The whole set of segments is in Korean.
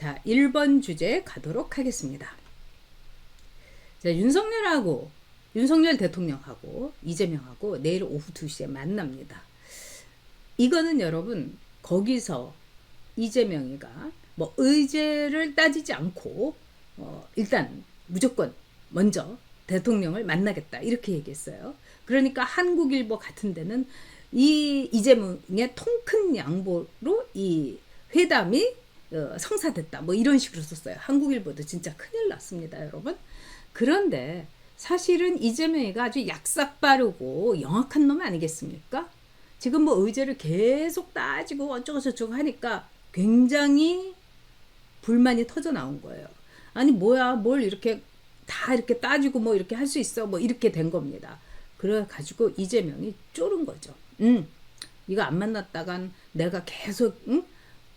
자, 1번 주제 가도록 하겠습니다. 자, 윤석열 대통령하고 이재명하고 내일 오후 2시에 만납니다. 이거는 여러분 거기서 이재명이가 뭐 의제를 따지지 않고 일단 무조건 먼저 대통령을 만나겠다 이렇게 얘기했어요. 그러니까 한국일보 같은 데는 이 이재명의 통큰 양보로 이 회담이 성사됐다 뭐 이런 식으로 썼어요. 한국일보도 진짜 큰일 났습니다, 여러분. 그런데 사실은 이재명이가 아주 약삭 빠르고 영악한 놈 아니겠습니까? 지금 뭐 의제를 계속 따지고 어쩌고 저쩌고 하니까 굉장히 불만이 터져 나온 거예요. 아니 뭐야, 뭘 이렇게 다 이렇게 따지고 뭐 이렇게 할 수 있어, 뭐 이렇게 된 겁니다. 그래 가지고 이재명이 쫄은 거죠. 이거 안 만났다간 내가 계속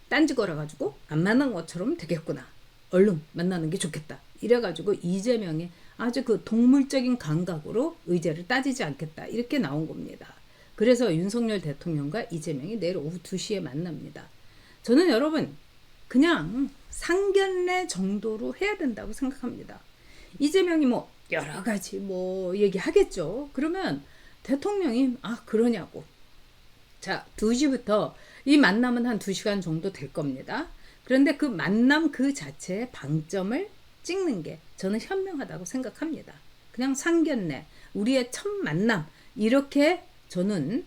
딴지 걸어 가지고 안 만난 것처럼 되겠구나. 얼른 만나는 게 좋겠다. 이래 가지고 이재명이 아주 그 동물적인 감각으로 의제를 따지지 않겠다 이렇게 나온 겁니다. 그래서 윤석열 대통령과 이재명이 내일 오후 2시에 만납니다. 저는 여러분 그냥 상견례 정도로 해야 된다고 생각합니다. 이재명이 뭐 여러 가지 뭐 얘기하겠죠. 그러면 대통령이 그러냐고. 자, 2시부터 이 만남은 한 2시간 정도 될 겁니다. 그런데 그 만남 그 자체의 방점을 찍는 게 저는 현명하다고 생각합니다. 그냥 상견례, 우리의 첫 만남 이렇게 저는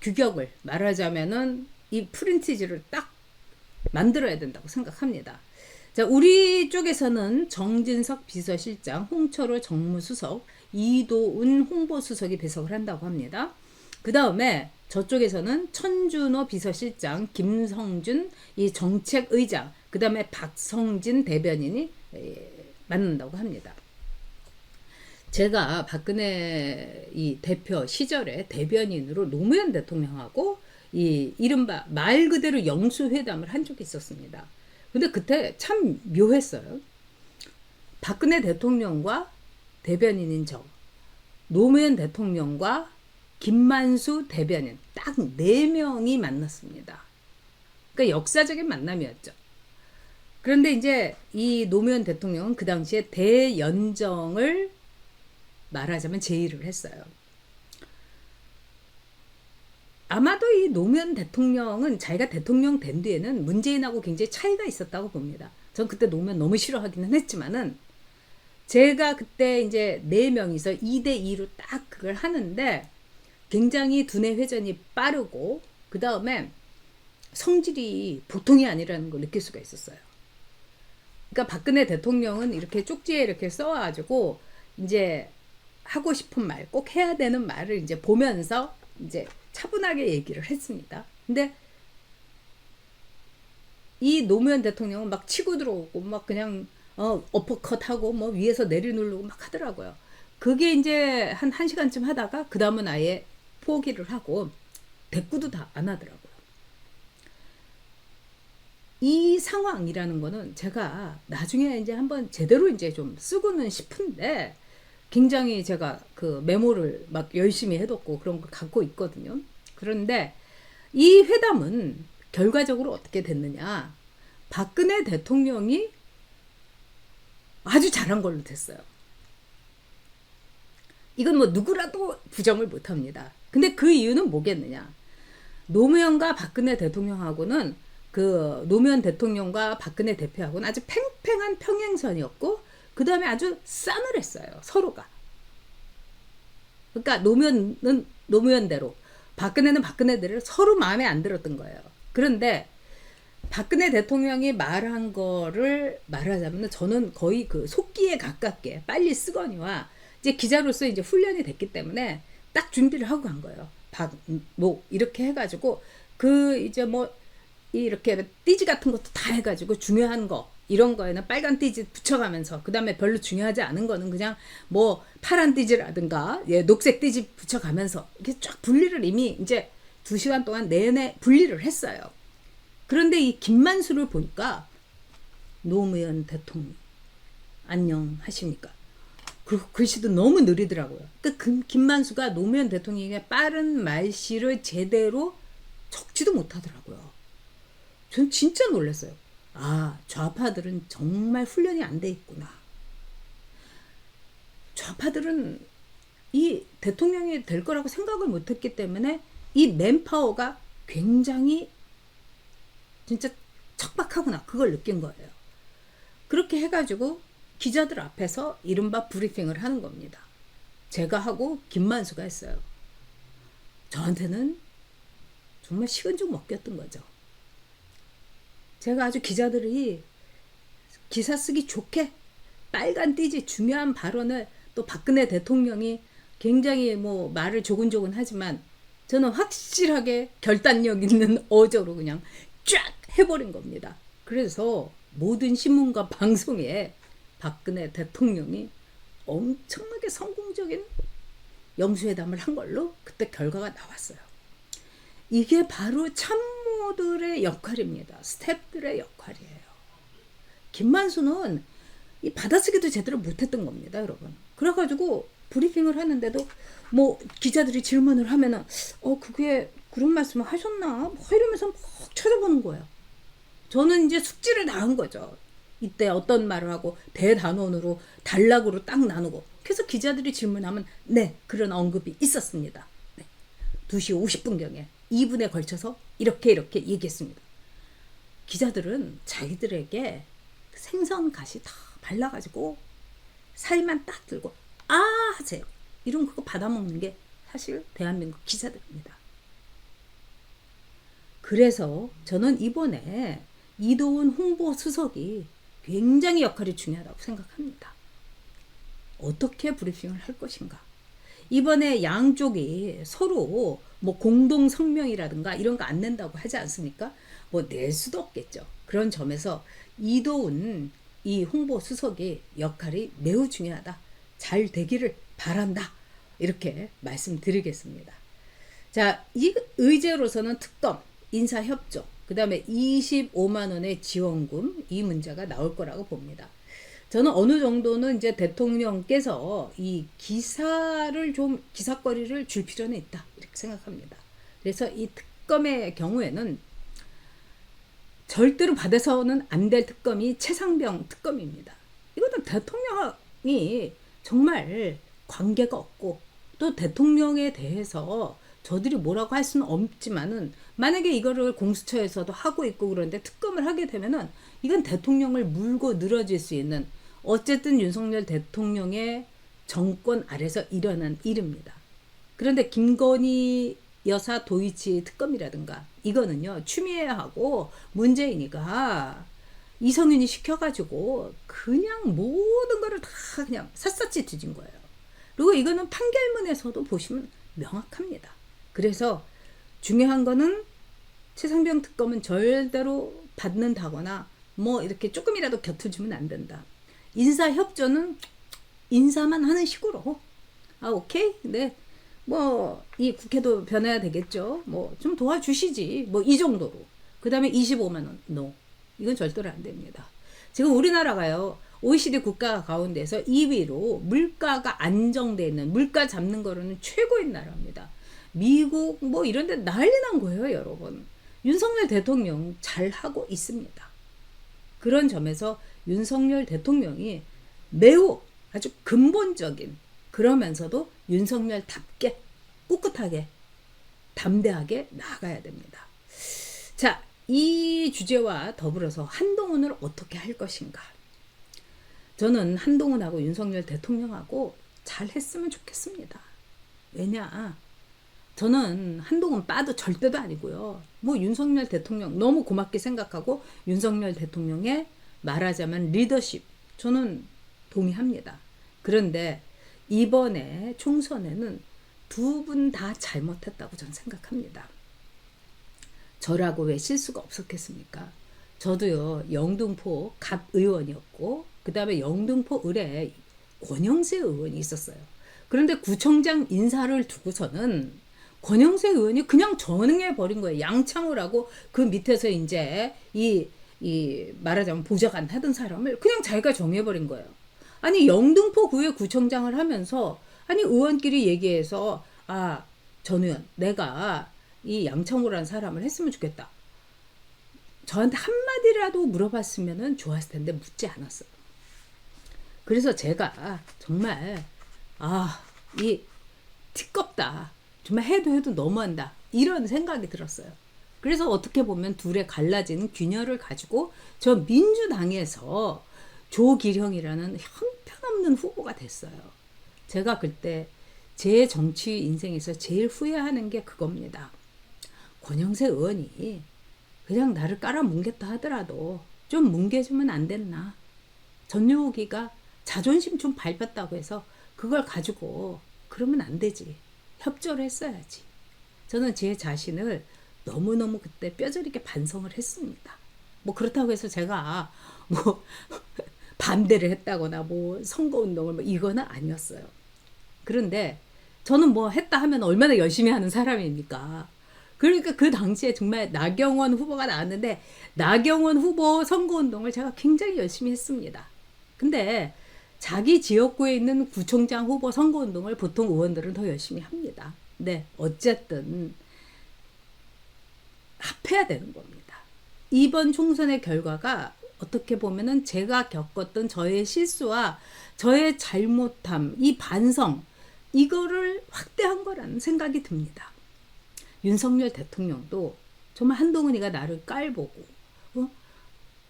규격을 말하자면은 이 프린티지를 딱 만들어야 된다고 생각합니다. 자, 우리 쪽에서는 정진석 비서실장, 홍철호 정무수석, 이도운 홍보수석이 배석을 한다고 합니다. 그 다음에 저쪽에서는 천준호 비서실장, 김성준 이 정책의장, 그 다음에 박성진 대변인이 만난다고 합니다. 제가 박근혜 이 대표 시절에 대변인으로 노무현 대통령하고 이 이른바 말 그대로 영수회담을 한 적이 있었습니다. 근데 그때 참 묘했어요. 박근혜 대통령과 대변인인 저, 노무현 대통령과 김만수 대변인 딱 4명이 만났습니다. 그러니까 역사적인 만남이었죠. 그런데 이제 이 노무현 대통령은 그 당시에 대연정을 말하자면 제의를 했어요. 아마도 이 노무현 대통령은 자기가 대통령 된 뒤에는 문재인하고 굉장히 차이가 있었다고 봅니다. 전 그때 노무현 너무 싫어하기는 했지만은 제가 그때 이제 4명이서 2대2로 딱 그걸 하는데 굉장히 두뇌 회전이 빠르고 그 다음에 성질이 보통이 아니라는 걸 느낄 수가 있었어요. 그러니까 박근혜 대통령은 이렇게 쪽지에 이렇게 써가지고 이제 하고 싶은 말, 꼭 해야 되는 말을 이제 보면서 이제 차분하게 얘기를 했습니다. 근데 이 노무현 대통령은 막 치고 들어오고 막 그냥 어퍼컷하고 뭐 위에서 내리누르고 막 하더라고요. 그게 이제 한 1시간쯤 하다가 그 다음은 아예 포기를 하고 대꾸도 다 안 하더라고요. 이 상황이라는 거는 제가 나중에 이제 한번 제대로 이제 좀 쓰고는 싶은데 굉장히 제가 그 메모를 막 열심히 해뒀고 그런 걸 갖고 있거든요. 그런데 이 회담은 결과적으로 어떻게 됐느냐. 박근혜 대통령이 아주 잘한 걸로 됐어요. 이건 뭐 누구라도 부정을 못합니다. 근데 그 이유는 뭐겠느냐. 노무현과 박근혜 대통령하고는 그 노무현 대통령과 박근혜 대표하고는 아주 팽팽한 평행선이었고 그 다음에 아주 싸늘했어요. 서로가. 그러니까 노무현은 노무현대로 박근혜는 박근혜대로 서로 마음에 안 들었던 거예요. 그런데 박근혜 대통령이 말한 거를 말하자면 저는 거의 그 속기에 가깝게 빨리 쓰거니와 이제 기자로서 이제 훈련이 됐기 때문에 딱 준비를 하고 간 거예요. 이렇게 해가지고 그 이제 뭐 이렇게 띠지 같은 것도 다 해가지고 중요한 거 이런 거에는 빨간 띠지 붙여가면서 그 다음에 별로 중요하지 않은 거는 그냥 뭐 파란 띠지라든가 녹색 띠지 붙여가면서 이렇게 쫙 분리를 이미 이제 2시간 동안 내내 분리를 했어요. 그런데 이 김만수를 보니까 노무현 대통령 안녕하십니까. 그 글씨도 너무 느리더라고요. 그 김만수가 노무현 대통령의 빠른 말씨를 제대로 적지도 못하더라고요. 전 진짜 놀랐어요. 아, 좌파들은 정말 훈련이 안 돼 있구나. 좌파들은 이 대통령이 될 거라고 생각을 못했기 때문에 이 맨파워가 굉장히 진짜 척박하구나. 그걸 느낀 거예요. 그렇게 해가지고 기자들 앞에서 이른바 브리핑을 하는 겁니다. 제가 하고 김만수가 했어요. 저한테는 정말 식은 죽 먹겼던 거죠. 제가 아주 기자들이 기사 쓰기 좋게 빨간 띠지 중요한 발언을 또 박근혜 대통령이 굉장히 뭐 말을 조근조근 하지만 저는 확실하게 결단력 있는 어조로 그냥 쫙 해버린 겁니다. 그래서 모든 신문과 방송에 박근혜 대통령이 엄청나게 성공적인 영수회담을 한 걸로 그때 결과가 나왔어요. 이게 바로 참모들의 역할입니다. 스태프들의 역할이에요. 김만수는 이 받아쓰기도 제대로 못했던 겁니다, 여러분. 그래가지고 브리핑을 하는데도 뭐 기자들이 질문을 하면은 그게 그런 말씀을 하셨나? 뭐 이러면서 막 쳐다보는 거예요. 저는 이제 숙지를 다 한 거죠. 이때 어떤 말을 하고 대단원으로 단락으로 딱 나누고 그래서 기자들이 질문하면 네, 그런 언급이 있었습니다. 네. 2시 50분경에 2분에 걸쳐서 이렇게 얘기했습니다. 기자들은 자기들에게 생선 가시 다 발라가지고 살만 딱 들고 하세요. 이런 그거 받아먹는 게 사실 대한민국 기자들입니다. 그래서 저는 이번에 이도훈 홍보수석이 굉장히 역할이 중요하다고 생각합니다. 어떻게 브리핑을 할 것인가. 이번에 양쪽이 서로 뭐 공동 성명이라든가 이런 거 안 낸다고 하지 않습니까? 뭐 낼 수도 없겠죠. 그런 점에서 이도훈 이 홍보수석의 역할이 매우 중요하다. 잘 되기를 바란다. 이렇게 말씀드리겠습니다. 자, 이 의제로서는 특검, 인사협조, 그 다음에 25만 원의 지원금 이 문제가 나올 거라고 봅니다. 저는 어느 정도는 이제 대통령께서 이 기사를 좀 기사거리를 줄 필요는 있다 이렇게 생각합니다. 그래서 이 특검의 경우에는 절대로 받아서는 안 될 특검이 최상병 특검입니다. 이거는 대통령이 정말 관계가 없고 또 대통령에 대해서 저들이 뭐라고 할 수는 없지만은 만약에 이거를 공수처에서도 하고 있고 그런데 특검을 하게 되면은 이건 대통령을 물고 늘어질 수 있는 어쨌든 윤석열 대통령의 정권 아래서 일어난 일입니다. 그런데 김건희 여사 도이치 특검이라든가 이거는요 추미애하고 문재인이가 이성윤이 시켜가지고 그냥 모든 거를 다 그냥 샅샅이 뒤진 거예요. 그리고 이거는 판결문에서도 보시면 명확합니다. 그래서 중요한 거는 최상병 특검은 절대로 받는다거나 뭐 이렇게 조금이라도 곁을 주면 안 된다. 인사협조는 인사만 하는 식으로 오케이? 네. 뭐 이 국회도 변해야 되겠죠. 뭐 좀 도와주시지. 뭐 이 정도로. 그 다음에 25만 원. No. 이건 절대로 안 됩니다. 지금 우리나라가요. OECD 국가 가운데서 2위로 물가가 안정돼 있는 물가 잡는 거로는 최고인 나라입니다. 미국 뭐 이런 데 난리 난 거예요, 여러분. 윤석열 대통령 잘하고 있습니다. 그런 점에서 윤석열 대통령이 매우 아주 근본적인 그러면서도 윤석열답게 꿋꿋하게 담대하게 나아가야 됩니다. 자, 이 주제와 더불어서 한동훈을 어떻게 할 것인가. 저는 한동훈하고 윤석열 대통령하고 잘 했으면 좋겠습니다. 왜냐? 저는 한동훈 빠도 절대도 아니고요. 뭐 윤석열 대통령 너무 고맙게 생각하고 윤석열 대통령의 말하자면 리더십 저는 동의합니다. 그런데 이번에 총선에는 두 분 다 잘못했다고 저는 생각합니다. 저라고 왜 실수가 없었겠습니까? 저도요 영등포 갑 의원이었고 그 다음에 영등포 을에 권영세 의원이 있었어요. 그런데 구청장 인사를 두고서는 권영세 의원이 그냥 전응해버린 거예요. 양창을 하고 그 밑에서 이제 이 말하자면 보좌관 하던 사람을 그냥 자기가 정해버린 거예요. 아니 영등포구의 구청장을 하면서 아니 의원끼리 얘기해서 전 의원 내가 이 양창호라는 사람을 했으면 좋겠다. 저한테 한마디라도 물어봤으면 좋았을 텐데 묻지 않았어요. 그래서 제가 정말 이 티껍다. 정말 해도 너무한다. 이런 생각이 들었어요. 그래서 어떻게 보면 둘의 갈라진 균열을 가지고 저 민주당에서 조기령이라는 형편없는 후보가 됐어요. 제가 그때 제 정치 인생에서 제일 후회하는 게 그겁니다. 권영세 의원이 그냥 나를 깔아뭉갰다 하더라도 좀 뭉개주면 안 됐나. 전용기가 자존심 좀 밟았다고 해서 그걸 가지고 그러면 안 되지. 협조를 했어야지. 저는 제 자신을 너무너무 그때 뼈저리게 반성을 했습니다. 뭐 그렇다고 해서 제가 뭐 반대를 했다거나 뭐 선거운동을 뭐 이거는 아니었어요. 그런데 저는 뭐 했다 하면 얼마나 열심히 하는 사람입니까? 그러니까 그 당시에 정말 나경원 후보가 나왔는데 나경원 후보 선거운동을 제가 굉장히 열심히 했습니다. 근데 자기 지역구에 있는 구청장 후보 선거운동을 보통 의원들은 더 열심히 합니다. 네, 어쨌든 합해야 되는 겁니다. 이번 총선의 결과가 어떻게 보면은 제가 겪었던 저의 실수와 저의 잘못함, 이 반성, 이거를 확대한 거라는 생각이 듭니다. 윤석열 대통령도 정말 한동훈이가 나를 깔보고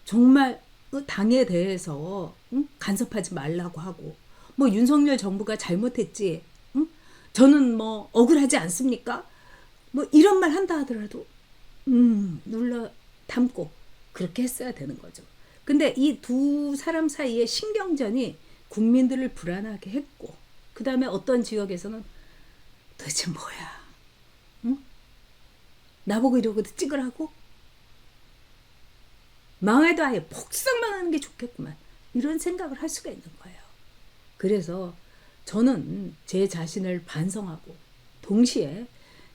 정말 당에 대해서 간섭하지 말라고 하고 뭐 윤석열 정부가 잘못했지 저는 뭐 억울하지 않습니까? 뭐 이런 말 한다 하더라도 눌러 담고 그렇게 했어야 되는 거죠. 근데 이 두 사람 사이의 신경전이 국민들을 불안하게 했고 그 다음에 어떤 지역에서는 도대체 뭐야? 나보고 이러고도 찍으라고? 망해도 아예 폭삭만 하는 게 좋겠구만. 이런 생각을 할 수가 있는 거예요. 그래서 저는 제 자신을 반성하고 동시에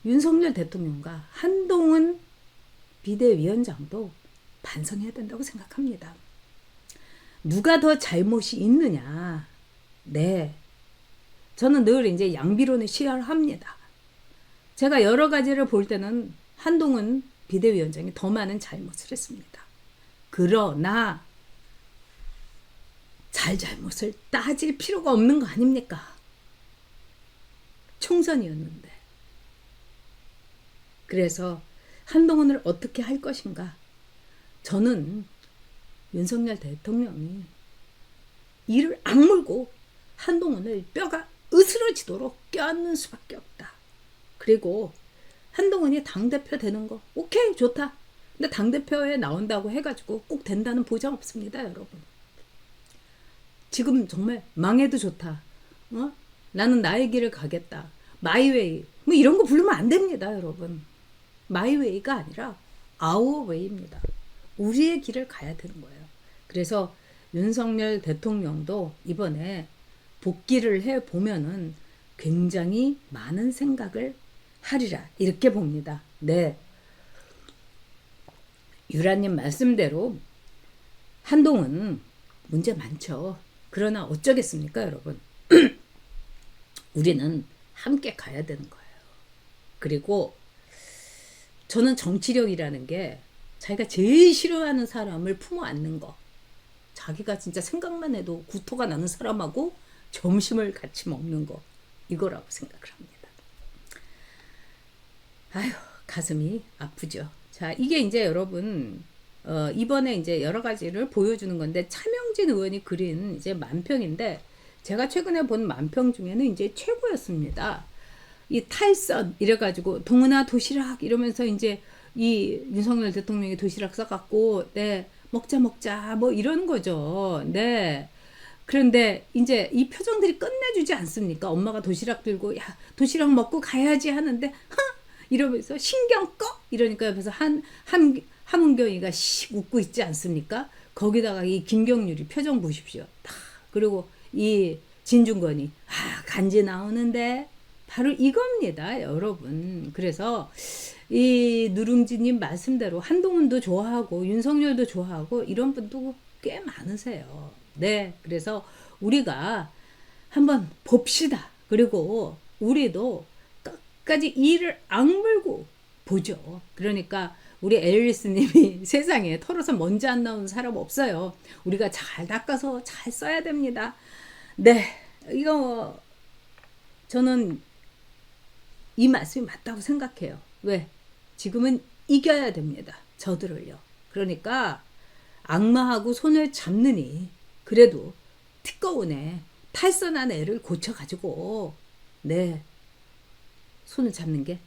윤석열 대통령과 한동훈 비대위원장도 반성해야 된다고 생각합니다. 누가 더 잘못이 있느냐? 네. 저는 늘 이제 양비론을 시har합니다. 제가 여러 가지를 볼 때는 한동훈 비대위원장이 더 많은 잘못을 했습니다. 그러나 잘못을 따질 필요가 없는 거 아닙니까? 총선이었는데. 그래서 한동훈을 어떻게 할 것인가? 저는 윤석열 대통령이 이를 악물고 한동훈을 뼈가 으스러지도록 껴안는 수밖에 없다. 그리고 한동훈이 당대표 되는 거 오케이 좋다. 근데 당대표에 나온다고 해가지고 꼭 된다는 보장 없습니다, 여러분. 지금 정말 망해도 좋다. 나는 나의 길을 가겠다. 마이웨이 뭐 이런 거 부르면 안 됩니다, 여러분. 마이웨이가 아니라 아워웨이입니다. 우리의 길을 가야 되는 거예요. 그래서 윤석열 대통령도 이번에 복귀를 해보면은 굉장히 많은 생각을 하리라 이렇게 봅니다. 네, 유라님 말씀대로 한동훈 문제 많죠. 그러나 어쩌겠습니까, 여러분. 우리는 함께 가야 되는 거예요. 그리고 저는 정치력이라는 게 자기가 제일 싫어하는 사람을 품어 안는 거. 자기가 진짜 생각만 해도 구토가 나는 사람하고 점심을 같이 먹는 거. 이거라고 생각을 합니다. 아휴, 가슴이 아프죠. 자, 이게 이제 여러분, 이번에 이제 여러 가지를 보여주는 건데, 차명진 의원이 그린 이제 만평인데, 제가 최근에 본 만평 중에는 이제 최고였습니다. 이 탈선, 이래가지고, 동훈아 도시락, 이러면서 이제 이 윤석열 대통령이 도시락 싸갖고, 네, 먹자, 뭐 이런 거죠. 네. 그런데 이제 이 표정들이 끝내주지 않습니까? 엄마가 도시락 들고, 야, 도시락 먹고 가야지 하는데, 이러면서 신경 꺼? 이러니까 옆에서 함은경이가 씩 웃고 있지 않습니까? 거기다가 이 김경률이 표정 보십시오. 그리고 이 진중권이 간지 나오는데 바로 이겁니다, 여러분. 그래서 이 누룽지님 말씀대로 한동훈도 좋아하고 윤석열도 좋아하고 이런 분도 꽤 많으세요. 네, 그래서 우리가 한번 봅시다. 그리고 우리도 끝까지 이를 악물고 보죠. 그러니까 우리 앨리스님이 세상에 털어서 먼지 안 나오는 사람 없어요. 우리가 잘 닦아서 잘 써야 됩니다. 네, 이거 저는 이 말씀이 맞다고 생각해요. 왜? 지금은 이겨야 됩니다. 저들을요. 그러니까 악마하고 손을 잡느니 그래도 티꺼운에 탈선한 애를 고쳐가지고 네 손을 잡는 게